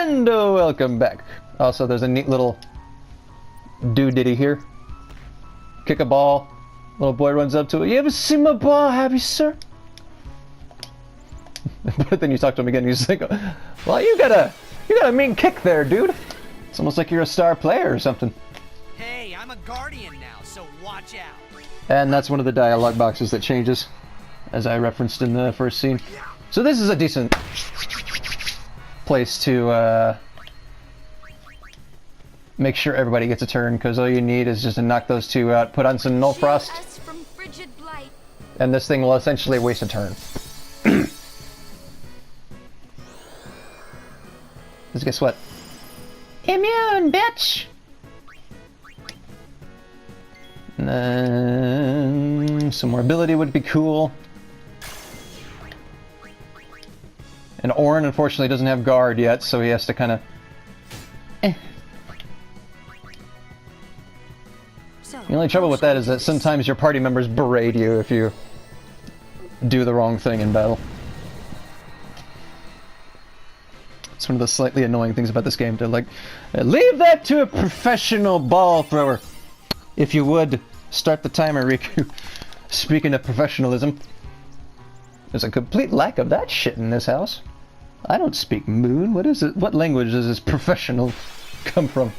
And welcome back. Also, there's a neat little doodiddy here. Kick a ball. Little boy runs up to it. You ever seen my ball, have you, sir? But then you talk to him again, and he's like, well, you got a mean kick there, dude. It's almost like you're a star player or something. Hey, I'm a guardian now, so watch out. And that's one of the dialogue boxes that changes, as I referenced in the first scene. So this is a decent place to make sure everybody gets a turn, because all you need is just to knock those two out, put on some Null Frost, and this thing will essentially waste a turn. Because guess what? Immune, bitch! And then some more ability would be cool. And Orin, unfortunately, doesn't have guard yet, so he has to kind of... The only trouble with that is that sometimes your party members berate you if you do the wrong thing in battle. It's one of the slightly annoying things about this game. They're like, leave that to a professional ball thrower. If you would, start the timer, Riku. Speaking of professionalism, there's a complete lack of that shit in this house. I don't speak Moon. What is it? What language does this professional come from?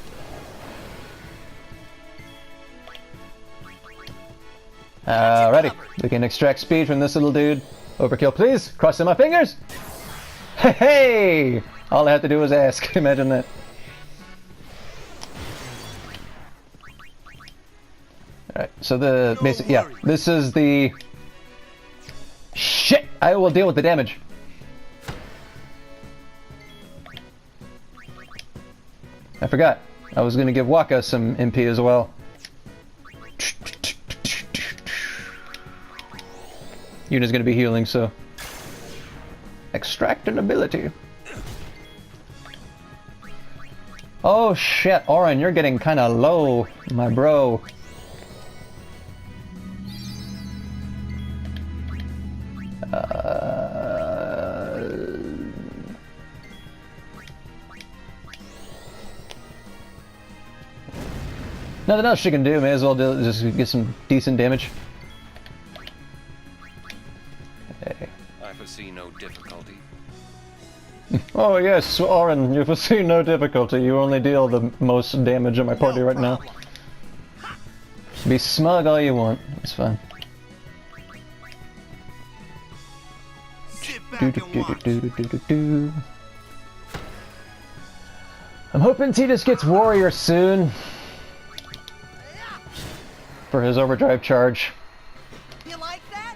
Alrighty, we can extract speed from this little dude. Overkill, please. Crossing my fingers. Hey, hey! All I have to do is ask. Imagine that. Alright, so the basic, yeah, this is the... Shit! I will deal with the damage. I forgot. I was going to give Wakka some MP as well. Yuna's going to be healing, so... Extract an ability. Oh shit, Orin, you're getting kind of low, my bro. Nothing else she can do, may as well just get some decent damage. Hey. I foresee no difficulty. Oh yes, Orin, you foresee no difficulty. You only deal the most damage in my party right now. Be smug all you want, it's fine. I'm hoping Tidus gets Warrior soon for his overdrive charge. You like that?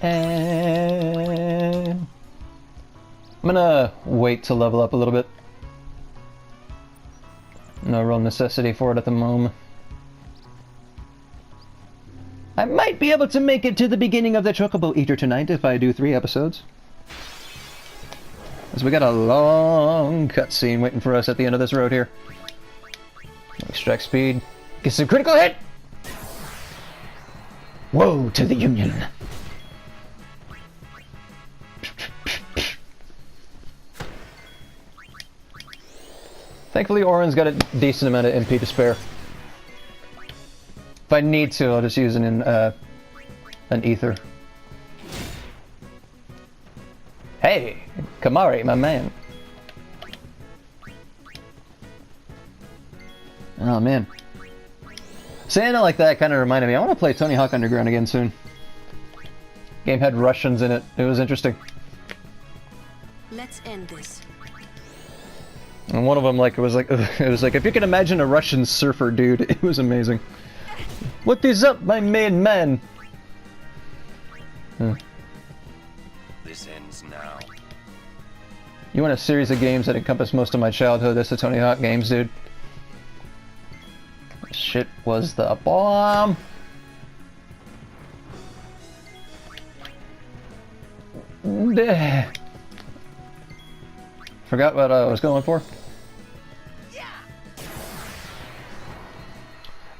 And I'm gonna wait to level up a little bit. No real necessity for it at the moment. I might be able to make it to the beginning of the Chocobo Eater tonight if I do 3 episodes. Because we got a long cutscene waiting for us at the end of this road here. Extract speed. Get some critical hit! Woe to the Union! Thankfully, Orin's got a decent amount of MP to spare. If I need to, I'll just use an ether. Hey, Kamari, my man. Oh man. Saying it like that kind of reminded me, I want to play Tony Hawk Underground again soon. Game had Russians in it. It was interesting. Let's end this. And one of them, like, it was like if you can imagine a Russian surfer dude, it was amazing. What is up, my main man? This ends now. You want a series of games that encompass most of my childhood? That's the Tony Hawk games, dude. Shit was the bomb. Forgot what I was going for.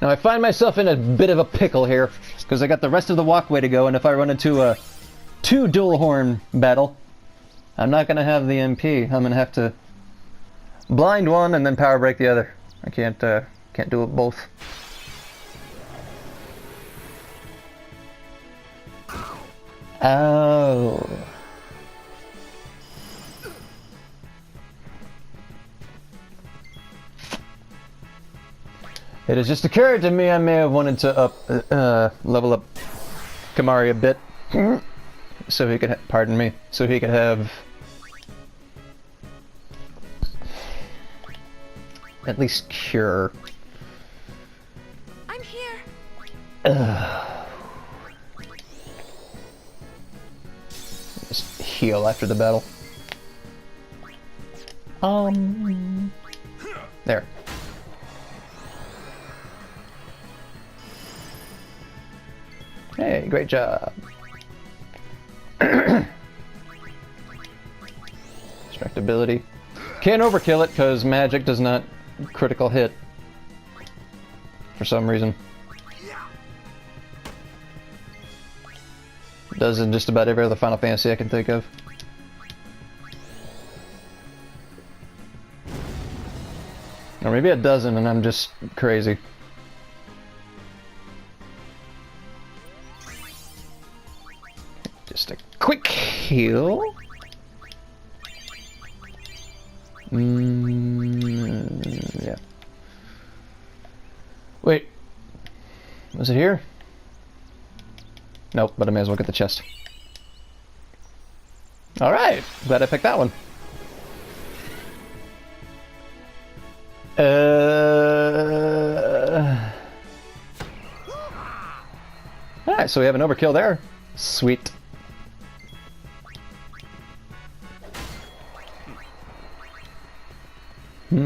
Now I find myself in a bit of a pickle here, because I got the rest of the walkway to go, and if I run into a 2 dual horn battle, I'm not gonna have the MP. I'm gonna have to blind one and then power break the other. I can't do it both. Oh. It has just occurred to me I may have wanted to level up Kamari a bit, so he could, pardon me, so he could have at least cure. I'm here. Just heal after the battle. There. Hey, great job. Distractibility. Can't overkill it because magic does not critical hit. For some reason. It does in just about every other Final Fantasy I can think of. Or maybe it doesn't and I'm just crazy. Just a quick heal. Yeah. Wait. Was it here? Nope, but I may as well get the chest. Alright, glad I picked that one. Alright, so we have an overkill there. Sweet. You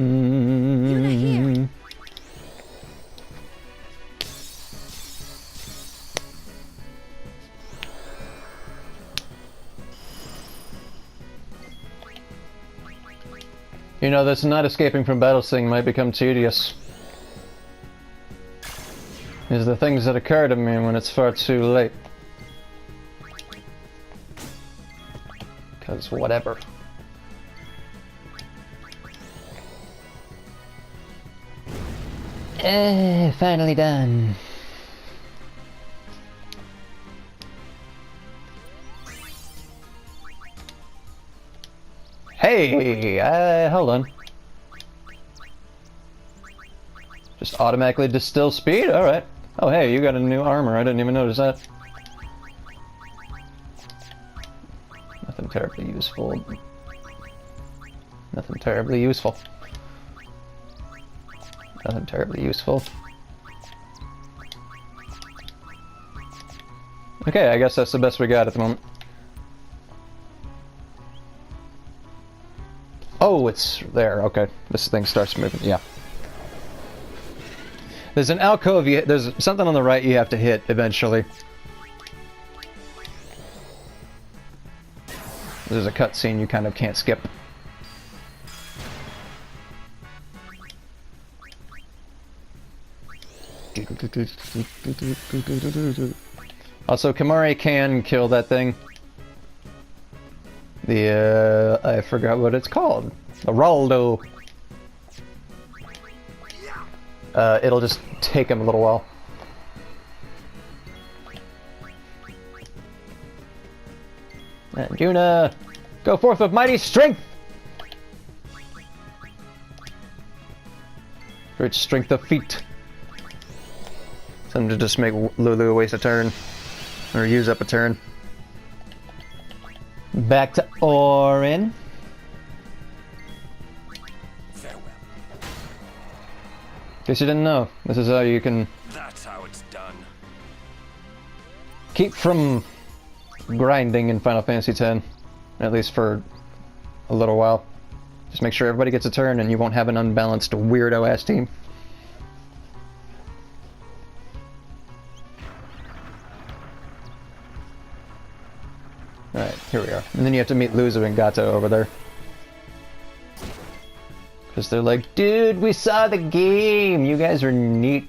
know, this not escaping from battle thing might become tedious. Is the things that occur to me when it's far too late. Because whatever. Finally done. Hey, hold on. Just automatically distill speed? Alright. Oh hey, you got a new armor, I didn't even notice that. Nothing terribly useful. Nothing terribly useful. Nothing terribly useful. Okay, I guess that's the best we got at the moment. Oh, it's there. Okay, this thing starts moving. Yeah. There's an alcove. There's something on the right you have to hit eventually. There's a cutscene you kind of can't skip. Also, Kamari can kill that thing. The, I forgot what it's called. The Raldo. It'll just take him a little while. And Yuna, go forth with mighty strength! Great strength of feet. Something to just make Lulu waste a turn. Or use up a turn. Back to Orin. Farewell. Guess you didn't know. This is how you can That's how it's done. keep from grinding in Final Fantasy X. At least for a little while. Just make sure everybody gets a turn and you won't have an unbalanced weirdo-ass team. Alright, here we are. And then you have to meet Luzu and Gato over there. Because they're like, dude, we saw the game! You guys are neat.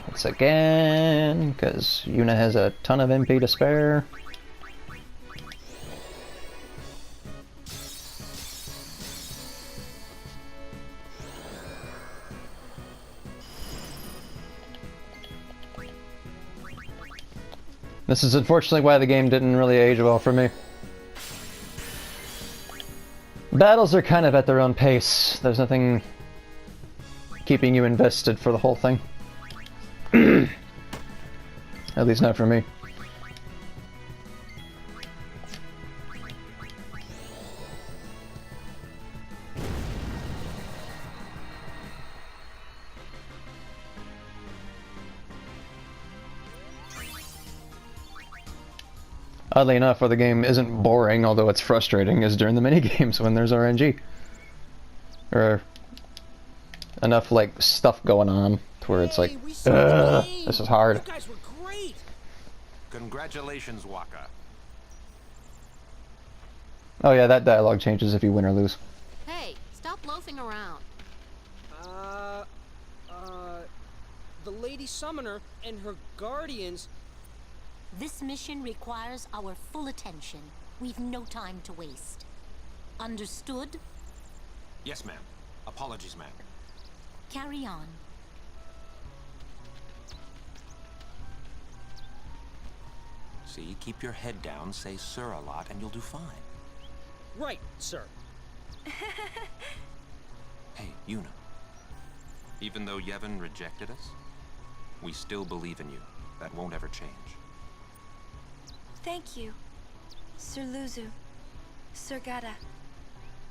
Let's once again, because Yuna has a ton of MP to spare. This is unfortunately why the game didn't really age well for me. Battles are kind of at their own pace. There's nothing keeping you invested for the whole thing. At least not for me. Oddly enough, where the game isn't boring, although it's frustrating, is during the minigames when there's RNG. Or enough, like, stuff going on to where it's like, ugh, this is hard. You guys were great. Congratulations, Wakka. Oh yeah, that dialogue changes if you win or lose. Hey, stop loafing around. The Lady Summoner and her guardians. This mission requires our full attention. We've no time to waste. Understood? Yes, ma'am. Apologies, ma'am. Carry on. See, keep your head down, say sir a lot, and you'll do fine. Right, sir. Hey, Yuna. Even though Yevon rejected us, we still believe in you. That won't ever change. Thank you, Sir Luzu, Sir Gata.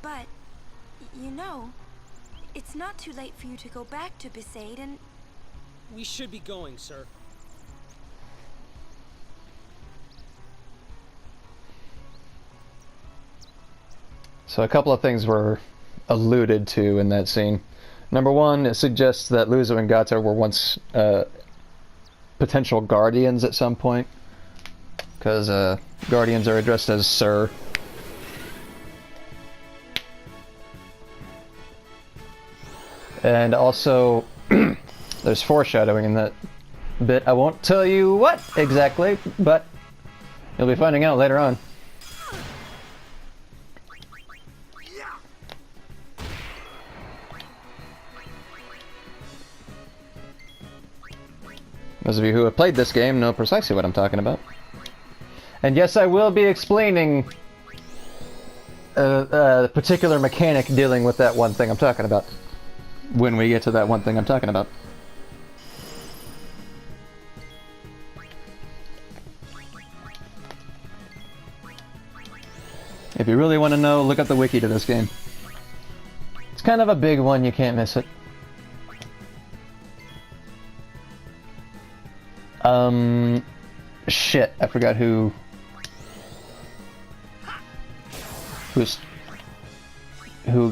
But, you know, it's not too late for you to go back to Besaid and... We should be going, sir. So a couple of things were alluded to in that scene. Number one, it suggests that Luzu and Gata were once potential guardians at some point. Because guardians are addressed as Sir. And also, there's foreshadowing in that bit. I won't tell you what exactly, but you'll be finding out later on. Those of you who have played this game know precisely what I'm talking about. And yes, I will be explaining a particular mechanic dealing with that one thing I'm talking about when we get to that one thing I'm talking about. If you really want to know, look up the wiki to this game. It's kind of a big one, you can't miss it. Shit, I forgot who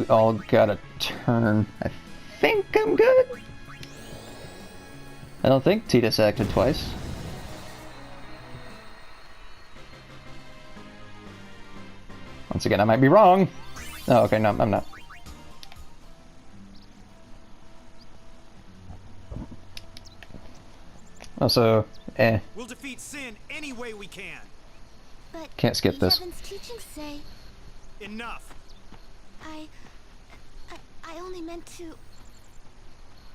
all got a turn. I think I'm good. I don't think Tidus acted twice. Once again, I might be wrong. Oh, okay, no, I'm not. Also, We'll defeat sin any way we can. But can't skip this. Yevon's teachings say... Enough. I only meant to...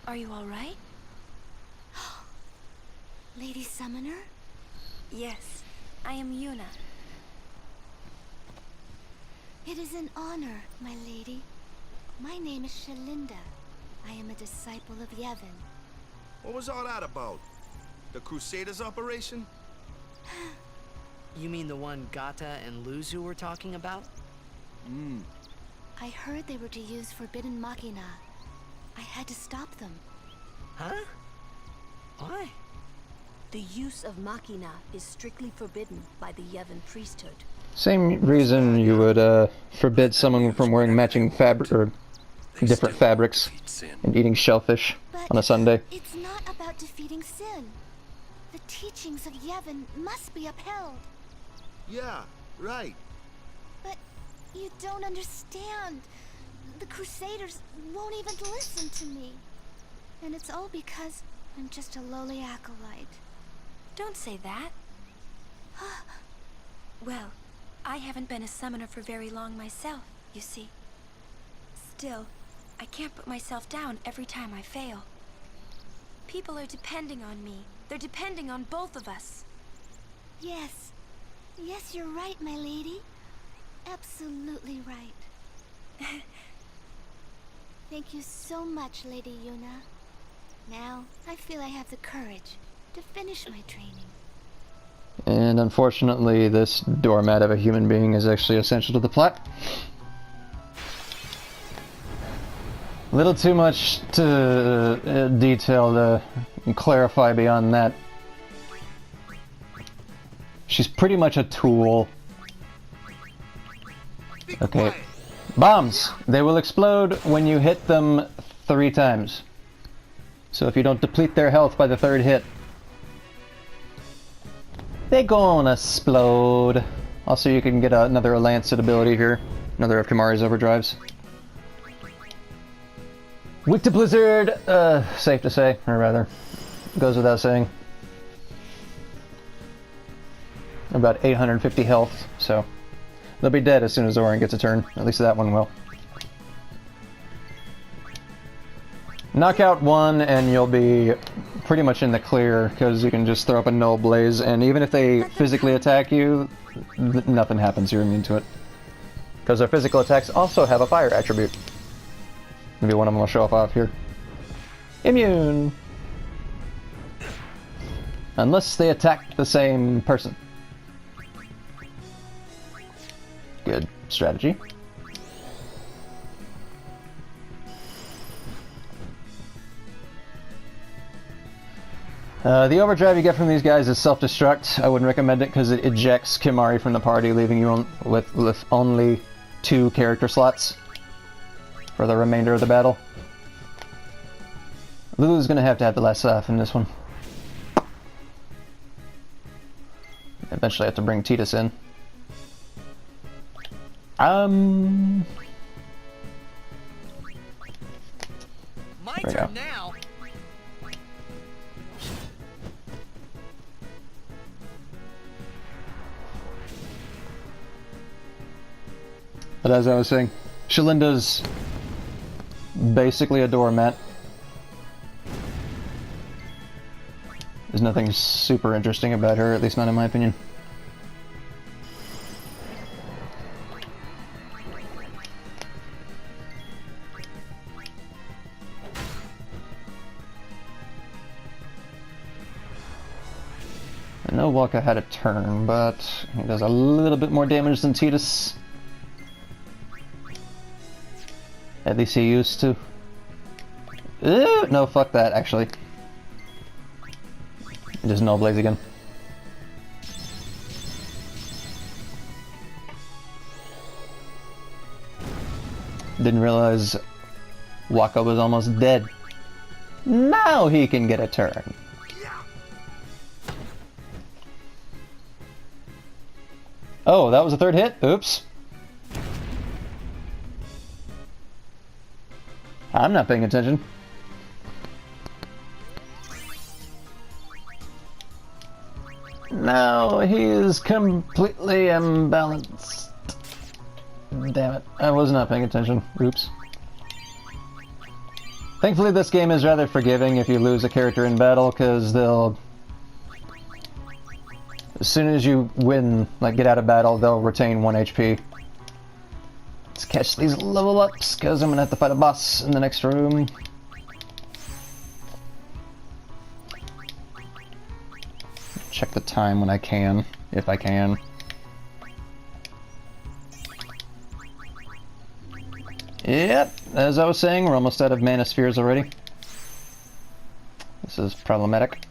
Are you alright? Lady Summoner? Yes, I am Yuna. It is an honor, my lady. My name is Shalinda. I am a disciple of Yevon. What was all that about? The Crusaders operation? You mean the one Gata and Luzu were talking about? I heard they were to use Forbidden Machina. I had to stop them. Huh? Why? The use of Machina is strictly forbidden by the Yevon priesthood. Same reason you would forbid someone from wearing matching fabric or different fabrics and eating shellfish on a Sunday. It's not about defeating sin. The teachings of Yevon must be upheld. Yeah, right. But you don't understand. The Crusaders won't even listen to me. And it's all because I'm just a lowly acolyte. Don't say that. Well, I haven't been a summoner for very long myself, you see. Still, I can't put myself down every time I fail. People are depending on me. They're depending on both of us. Yes. Yes, you're right, my lady. Absolutely right. Thank you so much, Lady Yuna. Now, I feel I have the courage to finish my training. And unfortunately, this doormat of a human being is actually essential to the plot. A little too much to detail to clarify beyond that. She's pretty much a tool. Okay. Bombs! They will explode when you hit them 3 times. So if you don't deplete their health by the 3rd hit, they gonna explode. Also, you can get another Lancet ability here. Another of Kimahri's overdrives. Weak to Blizzard, safe to say, or rather, goes without saying. About 850 health, so they'll be dead as soon as Orin gets a turn. At least that one will. Knock out 1 and you'll be pretty much in the clear, because you can just throw up a null blaze, and even if they physically attack you, nothing happens, you're immune to it. Because their physical attacks also have a fire attribute. Maybe one of them will show up off here. Immune! Unless they attack the same person. Good strategy. The overdrive you get from these guys is self-destruct. I wouldn't recommend it because it ejects Kimahri from the party, leaving you with only 2 character slots for the remainder of the battle. Lulu's gonna have to have the last laugh in this one. Eventually I have to bring Tidus in. My There we turn go. now. But as I was saying, Shalinda's basically a doormat. There's nothing super interesting about her, at least not in my opinion. I know Wakka had a turn, but he does a little bit more damage than Tidus. At least he used to. No, fuck that, actually. Just null blaze again. Didn't realize Wakka was almost dead. Now he can get a turn. Oh, that was a 3rd hit? Oops. I'm not paying attention. No, he is completely imbalanced. Damn it, I was not paying attention. Oops. Thankfully this game is rather forgiving if you lose a character in battle, because they'll... As soon as you win, like get out of battle, they'll retain 1 HP. Let's catch these level ups, because I'm gonna have to fight a boss in the next room. Check the time when I can, if I can. Yep, as I was saying, we're almost out of mana spheres already. This is problematic.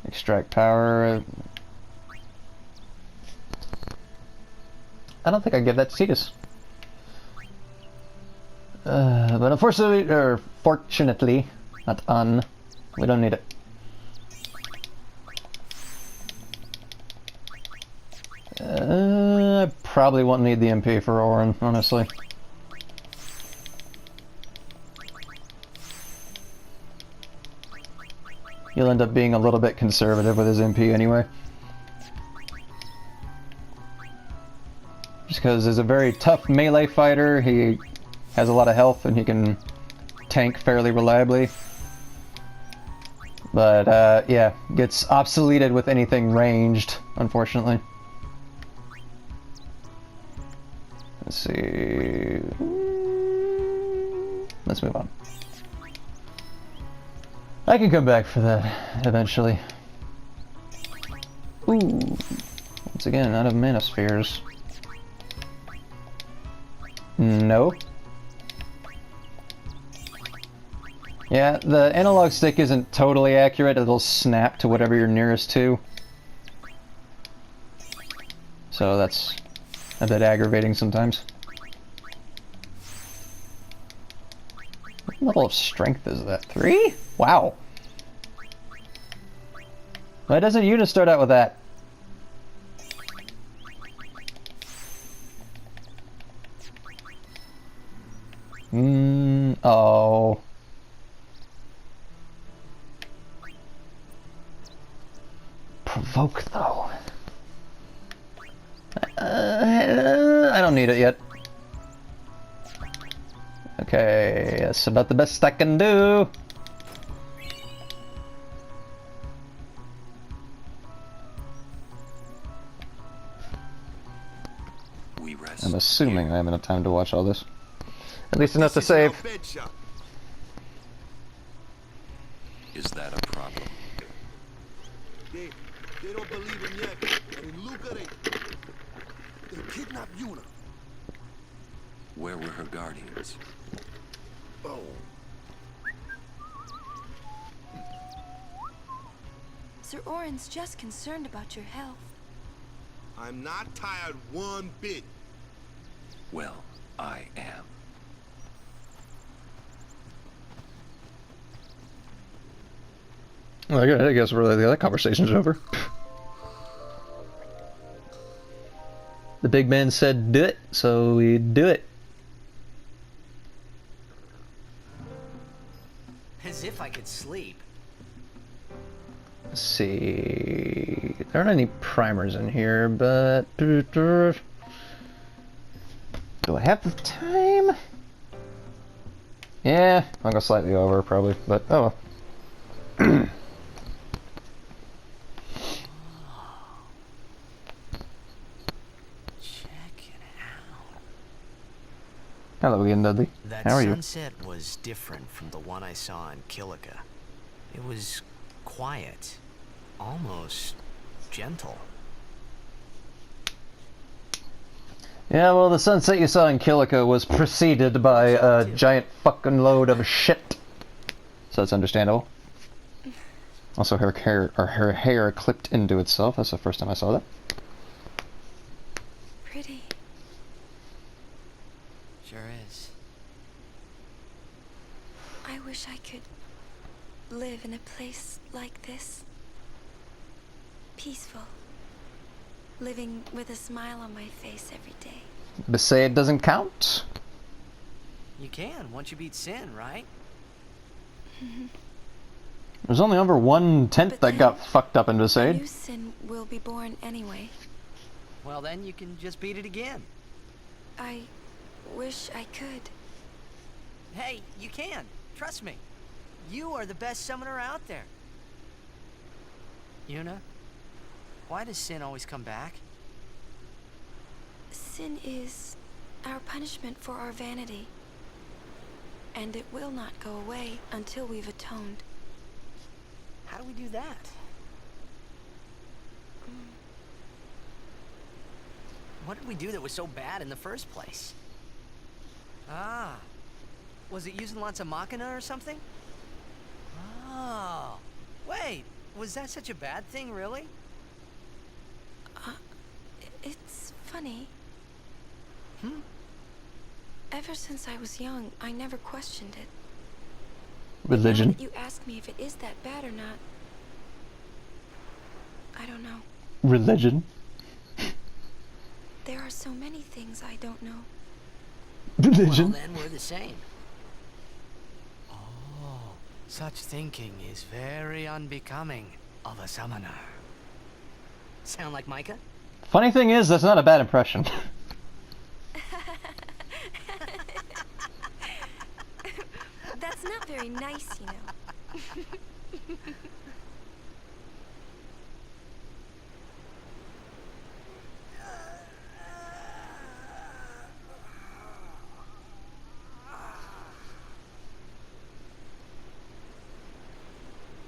Extract power. I don't think I give that to Tidus. But unfortunately, or fortunately, not we don't need it. I probably won't need the MP for Orin, honestly. He'll end up being a little bit conservative with his MP anyway. Just because he's a very tough melee fighter, he has a lot of health and he can tank fairly reliably. But yeah, gets obsoleted with anything ranged, unfortunately. Let's see. Let's move on. I can come back for that eventually. Ooh. Once again, out of mana spheres. No. Yeah, the analog stick isn't totally accurate. It'll snap to whatever you're nearest to. So that's a bit aggravating sometimes. What level of strength is that? 3? Wow. Why doesn't Yuna start out with that? Oh. Provoke, though. I don't need it yet. Okay, that's about the best I can do. We rest. I'm assuming I have enough time to watch all this. At least enough to save. Is that a problem? They don't believe him yet. And in Luca, they kidnapped Yuna. Where were her guardians? Oh. Sir Orin's just concerned about your health. I'm not tired one bit. Well, I am. Well, I guess really that conversation's over. The big man said do it, so we do it. As if I could sleep. Let's see. There aren't any primers in here, but do I have the time? Yeah, I'll go slightly over probably, but oh well. Hello again, Dudley. That How are you? sunset was different from the one I saw in Kilika. It was quiet, almost gentle. Yeah, well, the sunset you saw in Kilika was preceded by a giant fucking load of shit. So that's understandable. Also, her hair clipped into itself. That's the first time I saw that. Pretty. Sure is. I wish I could live in a place like this. Peaceful. Living with a smile on my face every day. But say it doesn't count? You can, once you beat Sin, right? There's only over 1/10 But that then got fucked up in A new Besaid. Sin will be born anyway. Well, then you can just beat it again. I wish I could. Hey, you can. Trust me. You are the best summoner out there. Yuna, why does Sin always come back? Sin is our punishment for our vanity. And it will not go away until we've atoned. How do we do that? What did we do that was so bad in the first place? Ah, was it using lots of Machina or something? Oh, wait, was that such a bad thing, really? It's funny. Hmm? Ever since I was young, I never questioned it. Religion. Now that you ask me if it is that bad or not, I don't know. Religion. There are so many things I don't know. Religion. Well, then we're the same. Oh, Such thinking is very unbecoming of a summoner. Sound like Micah? Funny thing is, that's not a bad impression. That's not very nice, you know.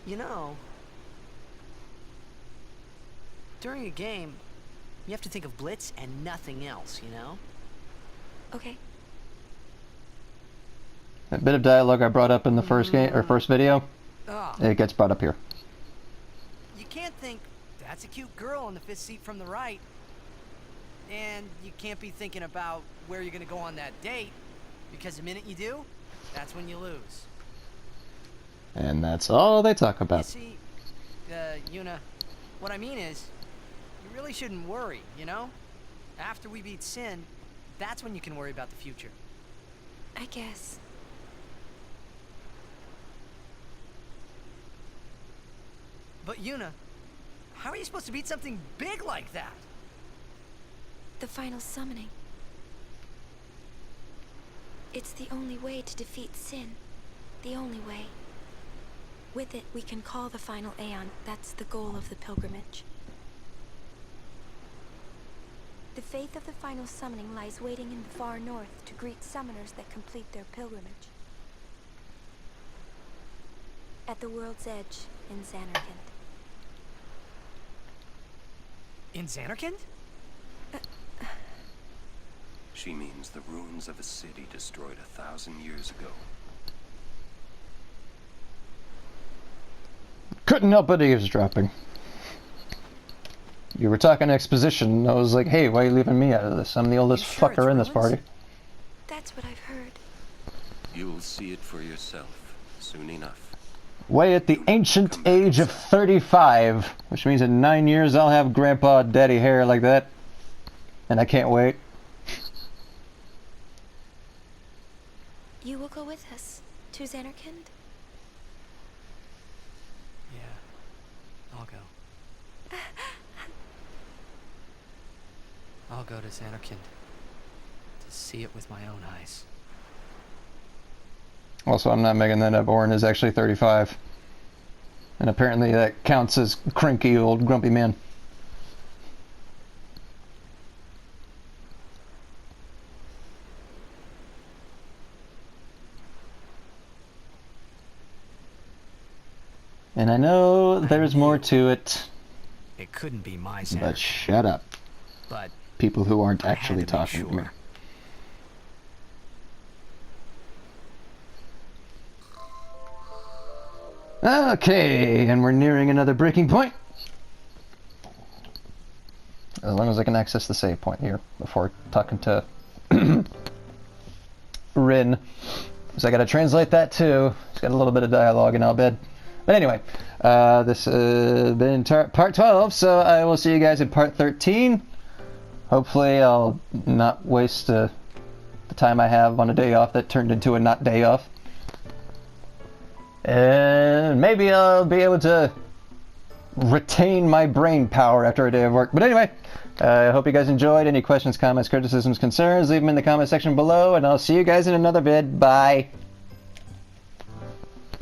You know, during a game, you have to think of Blitz and nothing else, you know? Okay. A bit of dialogue I brought up in the first game or first video, Oh, it gets brought up here. You can't think, that's a cute girl in the fifth seat from the right. And you can't be thinking about where you're gonna go on that date, because the minute you do, that's when you lose. And that's all they talk You about. see, Yuna, what I mean is, you really shouldn't worry, you know? After we beat Sin, that's when you can worry about the future. I guess. But Yuna, how are you supposed to beat something big like that? The final summoning. It's the only way to defeat Sin. The only way. With it, we can call the final Aeon. That's the goal of the pilgrimage. The faith of the final summoning lies waiting in the far north to greet summoners that complete their pilgrimage. At the world's edge in Xanarkand. In Xanarkand? She means the ruins of a city destroyed 1,000 years ago. Couldn't help but eavesdropping. You were talking exposition, I was like, hey, why are you leaving me out of this? I'm the oldest You sure fucker it's in this ruins? party. That's what I've heard. You'll see it for yourself soon enough. Way at the ancient age of 35, which means in 9 years I'll have grandpa daddy hair like that. And I can't wait. You will go with us to Xanarkand? Yeah, I'll go. I'll go to Xanarkand to see it with my own eyes. Also, I'm not making that up. Orin is actually 35. And apparently that counts as cranky old grumpy man. And I know there's more to it, It couldn't be my but Xanarkand, shut up. but People who aren't I had actually to make talking to me. sure. Okay, and we're nearing another breaking point. As long as I can access the save point here before talking to Rin. So I gotta translate that too. It's got a little bit of dialogue in Al-Bed. But anyway, this has been part 12, so I will see you guys in part 13. Hopefully I'll not waste the time I have on a day off that turned into a not day off. And maybe I'll be able to retain my brain power after a day of work. But anyway, I hope you guys enjoyed. Any questions, comments, criticisms, concerns, leave them in the comment section below, and I'll see you guys in another vid. Bye.